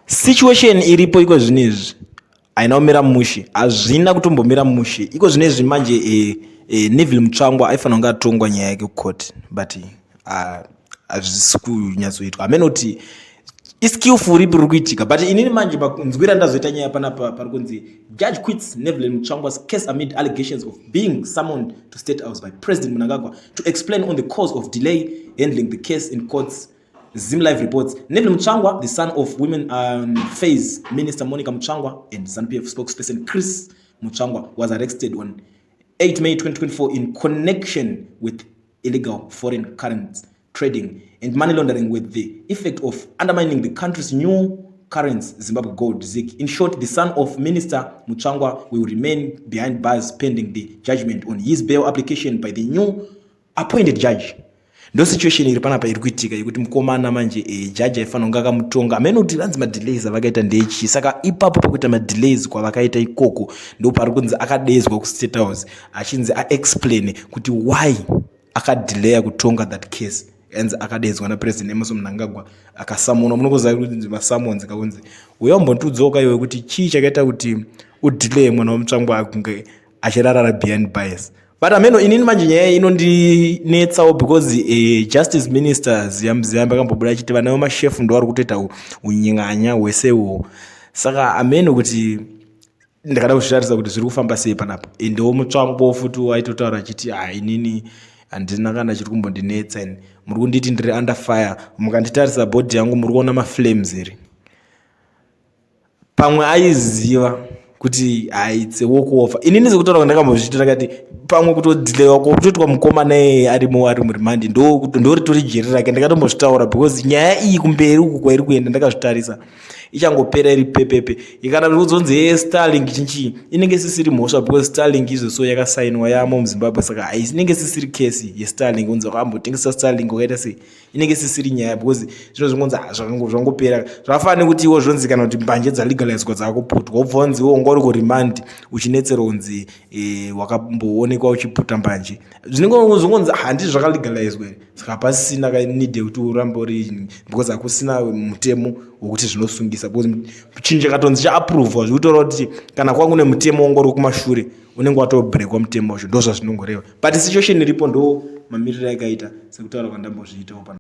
Situation iripo iko zvinezvi haina kumira mushe, hazvina kutombomira mushe. Iko zvinezvi manje Neville Mutsvangwa aifanira kunge atongwa nyaya yake kucourt, but hazvisi kunyatsoitwa. Hamene kuti iskillful ripi riri kuitika, but inini manje nzwira ndazoita nyaya panapa pari kunzi judge quits Neville Mutsvangwa's case amid allegations of being summoned to State House by President Mnangagwa to explain on the cause of delay handling the case in courts. Zim Live reports Neville Mutsvangwa, the son of Women Affairs Minister Monica Mutsvangwa and ZANU-PF spokesperson Chris Mutsvangwa, was arrested on 8 May 2024 in connection with illegal foreign currency trading and money laundering with the effect of undermining the country's new currency, Zimbabwe gold, ZiG. In short, the son of Minister Mutsvangwa will remain behind bars pending the judgment on his bail application by the new appointed judge. Ndo situation iri panapa iri kuitika yekuti mukomana manje judge aifanira kunge akamutonga. Amene kuti ranzi madelays avakaita ndechi, saka ipapo pakuita madelays kwavakaita ikoko ndo pari kunzi akadezwa kuState House achinzi aexplain kuti why akadelaya kutonga that case. Enzi akadezwa naPresident Emmerson Mnangagwa akasamunwa. Munokuziva kuti masummons kakunzi uyambonditudzoka iwe kuti chii chakaita kuti udelay mwana waMutsvangwa akunge achirarara behind bars. But ameno inini manje nyaya inondinetsawo because justice minister ziyamba kambobuda achiti vana vemashefu ndo vari kutoita unying'anya hwesewo. Saka ameno kuti ndakada kuzvitarisa kuti zviri kufamba sei panapa. Ndo Mutsvangwa futi aitotaura achiti inini handina kana chiri kumbondinetsa ini, muri kunditi ndiri under fire. Mukanditarisa bhodhi yangu muri kuona maflames here. Pamwe aiziva kuti it's a walk over. Inini zikutaura ndakambozviita takati pamwe kutodelay kutotwa mukomana arimo ari murimandi ndo ritori jeri rake. Ndakatombozvitaura because nyaya iyi kumberi uku kwairi kuenda ndakazvitarisa ichangopera iri pepepe. Ikana kuzonzi Starlink chinchi inenge isisiri mhosva because Starlink izvo yakasainwa yamo muZimbabwe, saka inenge isisiri case yeStarlink unzi wakambotengesa Starlink wakaita sei, inenge isisiri nyaya because zvino zvingonzi zvangopera. Zvakafanira kuti iwo zvonzi kana kuti mbanje dzalegalizwa dzakuputwa wobva unzi iwo ungori kurimandi uchinetsera unzi wakamboonekwa uchiputa mbanje. Zvinonzi handizvo zvakalegalizwa, saka pasisina need kuti urambe uri because hakusina mutemo wokuti zvinosungisa because chinhu chakatonzi chaappruvwa zvikutora kuti kana kwanga kune mutemo wongori kumashure unenge watobreakwa mutemo wacho, ndo zvazvinongoreva. But situation iripo ndo mamiriro akaita sekutaura kwandambozviitawo.